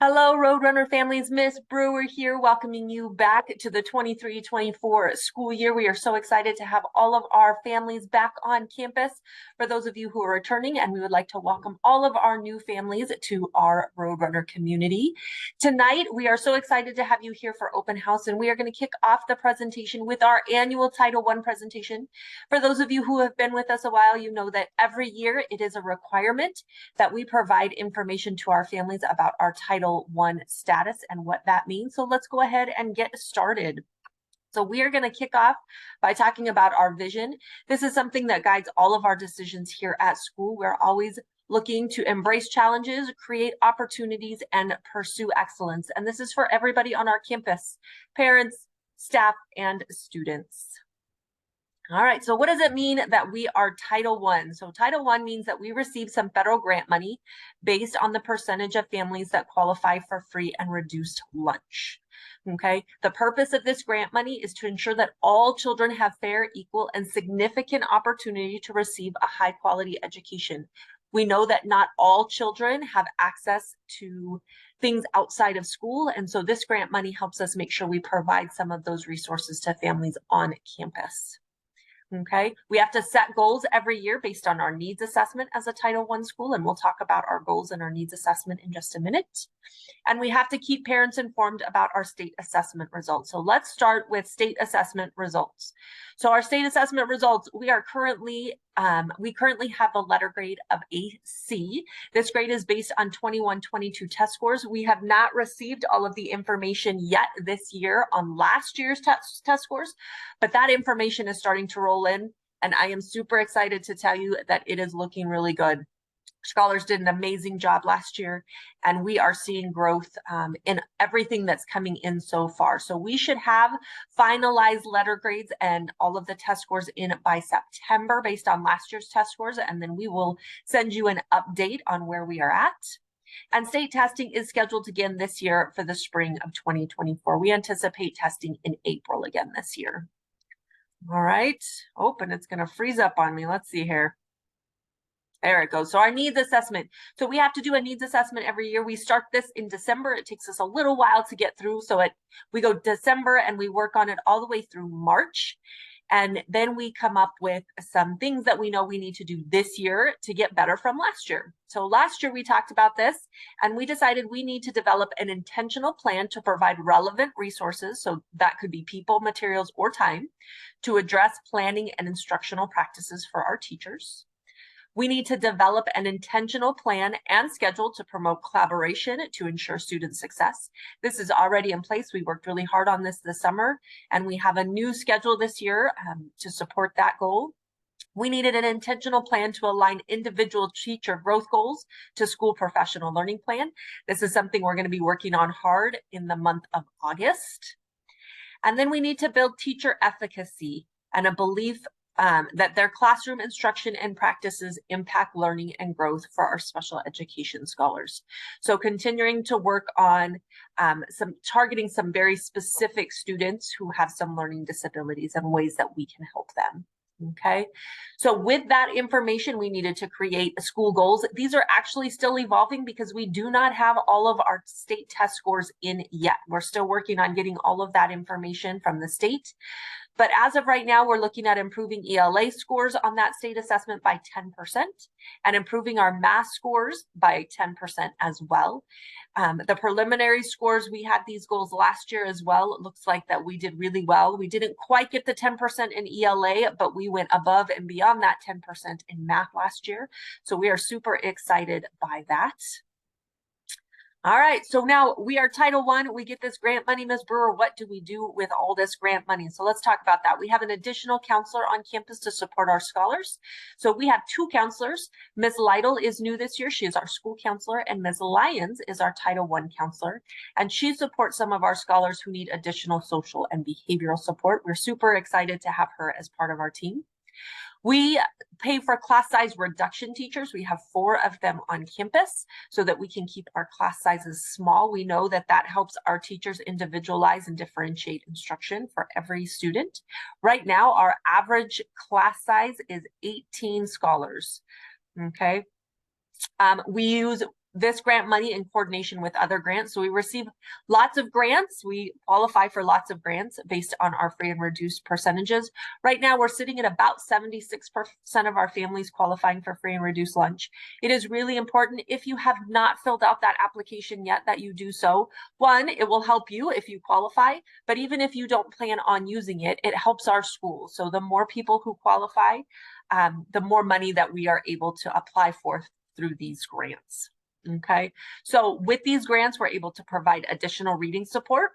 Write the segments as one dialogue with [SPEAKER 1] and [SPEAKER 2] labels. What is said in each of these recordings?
[SPEAKER 1] Hello, Roadrunner families. Miss Brewer here, welcoming you back to the 23-24 school year. We are so excited to have all of our families back on campus. For those of you who are returning, and we would like to welcome all of our new families to our Roadrunner community. Tonight, we are so excited to have you here for open house, and we are going to kick off the presentation with our annual Title I presentation. For those of you who have been with us a while, you know that every year it is a requirement that we provide information to our families about our Title I status and what that means. So let's go ahead and get started. So we are going to kick off by talking about our vision. This is something that guides all of our decisions here at school. We're always looking to embrace challenges, create opportunities, and pursue excellence. And this is for everybody on our campus, parents, staff, and students. All right, so what does it mean that we are Title I? So Title I means that we receive some federal grant money based on the percentage of families that qualify for free and reduced lunch. Okay, the purpose of this grant money is to ensure that all children have fair, equal, and significant opportunity to receive a high quality education. We know that not all children have access to things outside of school, and so this grant money helps us make sure we provide some of those resources to families on campus. Okay, we have to set goals every year based on our needs assessment as a Title I school, and we'll talk about our goals and our needs assessment in just a minute. And we have to keep parents informed about our state assessment results. So let's start with state assessment results. So our state assessment results, we currently have a letter grade of AC. This grade is based on 21-22 test scores. We have not received all of the information yet this year on last year's test scores, but that information is starting to roll in, and I am super excited to tell you that it is looking really good. Scholars did an amazing job last year, and we are seeing growth in everything that's coming in so far. So we should have finalized letter grades and all of the test scores in by September based on last year's test scores, and then we will send you an update on where we are at. And state testing is scheduled again this year for the spring of 2024. We anticipate testing in April again this year. All right. Oh, and it's going to freeze up on me. Let's see here. There it goes. So our needs assessment. So we have to do a needs assessment every year. We start this in December. It takes us a little while to get through. So we go December and we work on it all the way through March. And then we come up with some things that we know we need to do this year to get better from last year. So last year we talked about this, and we decided we need to develop an intentional plan to provide relevant resources. So that could be people, materials, or time to address planning and instructional practices for our teachers. We need to develop an intentional plan and schedule to promote collaboration to ensure student success. This is already in place. We worked really hard on this summer, and we have a new schedule this year to support that goal. We needed an intentional plan to align individual teacher growth goals to school professional learning plan. This is something we're going to be working on hard in the month of August. And then we need to build teacher efficacy and a belief that their classroom instruction and practices impact learning and growth for our special education scholars. So continuing to work on targeting some very specific students who have some learning disabilities and ways that we can help them. Okay, so with that information, we needed to create school goals. These are actually still evolving because we do not have all of our state test scores in yet. We're still working on getting all of that information from the state. But as of right now, we're looking at improving ELA scores on that state assessment by 10% and improving our math scores by 10% as well. The preliminary scores, we had these goals last year as well. It looks like that we did really well. We didn't quite get the 10% in ELA, but we went above and beyond that 10% in math last year. So we are super excited by that. All right, so now we are Title I. We get this grant money, Ms. Brewer. What do we do with all this grant money? So let's talk about that. We have an additional counselor on campus to support our scholars. So we have two counselors. Ms. Lytle is new this year. She is our school counselor, and Ms. Lyons is our Title I counselor. And she supports some of our scholars who need additional social and behavioral support. We're super excited to have her as part of our team. We pay for class size reduction teachers. We have 4 of them on campus so that we can keep our class sizes small. We know that that helps our teachers individualize and differentiate instruction for every student. Right now, our average class size is 18 scholars. Okay. We use this grant money in coordination with other grants. So we receive lots of grants. We qualify for lots of grants based on our free and reduced percentages. Right now, we're sitting at about 76% of our families qualifying for free and reduced lunch. It is really important, if you have not filled out that application yet, that you do so. One, it will help you if you qualify, but even if you don't plan on using it, it helps our school. So the more people who qualify, the more money that we are able to apply for through these grants. Okay, so with these grants, we're able to provide additional reading support.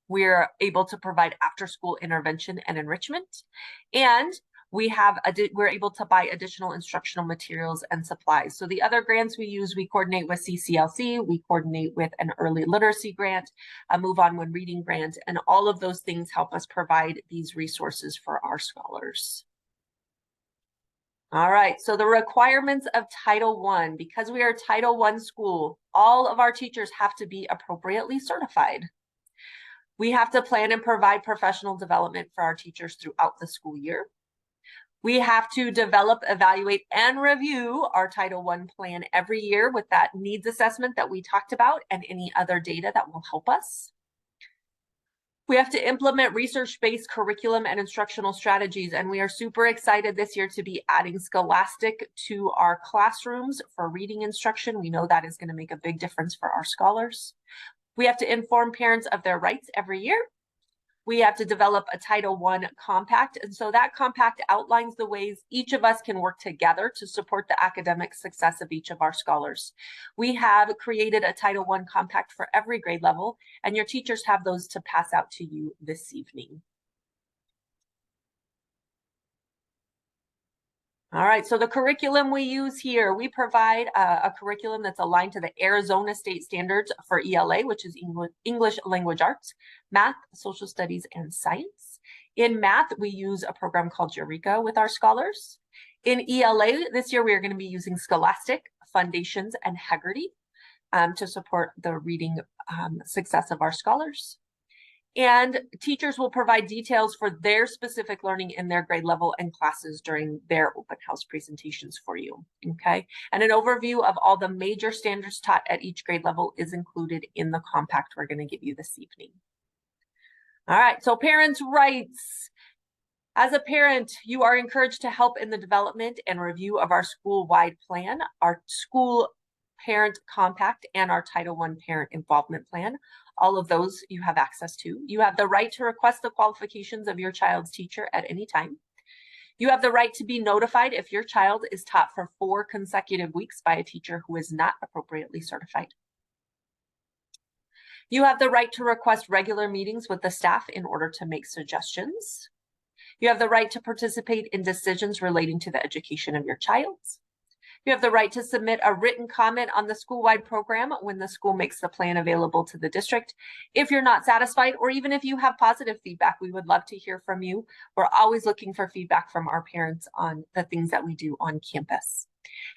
[SPEAKER 1] We're able to provide after-school intervention and enrichment, and we're able to buy additional instructional materials and supplies. So the other grants we use, we coordinate with CCLC, we coordinate with an early literacy grant, a Move On When Reading grant, and all of those things help us provide these resources for our scholars. All right, so the requirements of Title I, because we are a Title I school, all of our teachers have to be appropriately certified. We have to plan and provide professional development for our teachers throughout the school year. We have to develop, evaluate, and review our Title I plan every year with that needs assessment that we talked about and any other data that will help us. We have to implement research-based curriculum and instructional strategies, and we are super excited this year to be adding Scholastic to our classrooms for reading instruction. We know that is going to make a big difference for our scholars. We have to inform parents of their rights every year. We have to develop a Title I compact, and so that compact outlines the ways each of us can work together to support the academic success of each of our scholars. We have created a Title I compact for every grade level, and your teachers have those to pass out to you this evening. All right, so the curriculum we use here, we provide a curriculum that's aligned to the Arizona State Standards for ELA, which is English Language Arts, Math, Social Studies, and Science. In math, we use a program called Eureka with our scholars. In ELA, this year we are going to be using Scholastic, Foundations, and Heggerty to support the reading success of our scholars. And teachers will provide details for their specific learning in their grade level and classes during their open house presentations for you, okay? And an overview of all the major standards taught at each grade level is included in the compact we're going to give you this evening. All right, so parents' rights. As a parent, you are encouraged to help in the development and review of our school-wide plan, our school parent compact, and our Title I parent involvement plan. All of those you have access to. You have the right to request the qualifications of your child's teacher at any time. You have the right to be notified if your child is taught for 4 consecutive weeks by a teacher who is not appropriately certified. You have the right to request regular meetings with the staff in order to make suggestions. You have the right to participate in decisions relating to the education of your child. You have the right to submit a written comment on the school-wide program when the school makes the plan available to the district. If you're not satisfied, or even if you have positive feedback, we would love to hear from you. We're always looking for feedback from our parents on the things that we do on campus.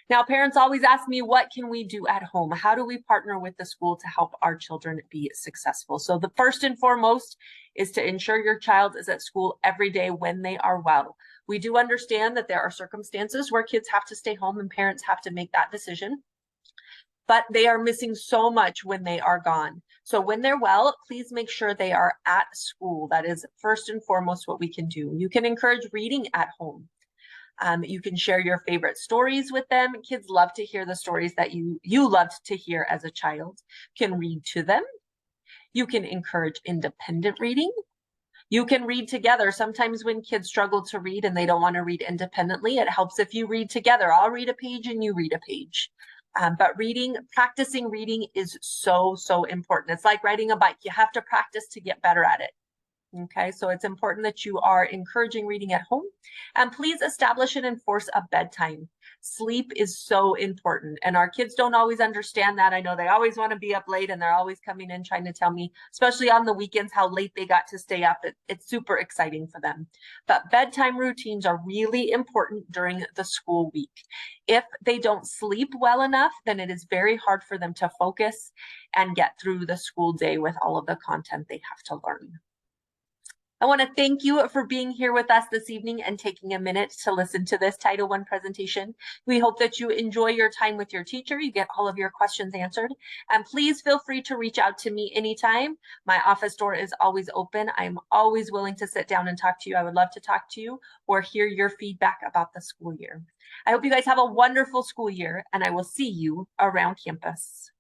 [SPEAKER 1] Now, parents always ask me, what can we do at home? How do we partner with the school to help our children be successful? So the first and foremost is to ensure your child is at school every day when they are well. We do understand that there are circumstances where kids have to stay home and parents have to make that decision, but they are missing so much when they are gone. So when they're well, please make sure they are at school. That is first and foremost what we can do. You can encourage reading at home. You can share your favorite stories with them. Kids love to hear the stories that you loved to hear as a child. You can read to them. You can encourage independent reading. You can read together. Sometimes when kids struggle to read and they don't want to read independently, it helps if you read together. I'll read a page and you read a page. But practicing reading is so, so important. It's like riding a bike. You have to practice to get better at it. Okay, so it's important that you are encouraging reading at home, and please establish and enforce a bedtime. Sleep is so important, and our kids don't always understand that. I know they always want to be up late and they're always coming in trying to tell me, especially on the weekends, how late they got to stay up. It's super exciting for them. But bedtime routines are really important during the school week. If they don't sleep well enough, then it is very hard for them to focus and get through the school day with all of the content they have to learn. I want to thank you for being here with us this evening and taking a minute to listen to this Title I presentation. We hope that you enjoy your time with your teacher, you get all of your questions answered, and please feel free to reach out to me anytime. My office door is always open. I'm always willing to sit down and talk to you. I would love to talk to you or hear your feedback about the school year. I hope you guys have a wonderful school year, and I will see you around campus.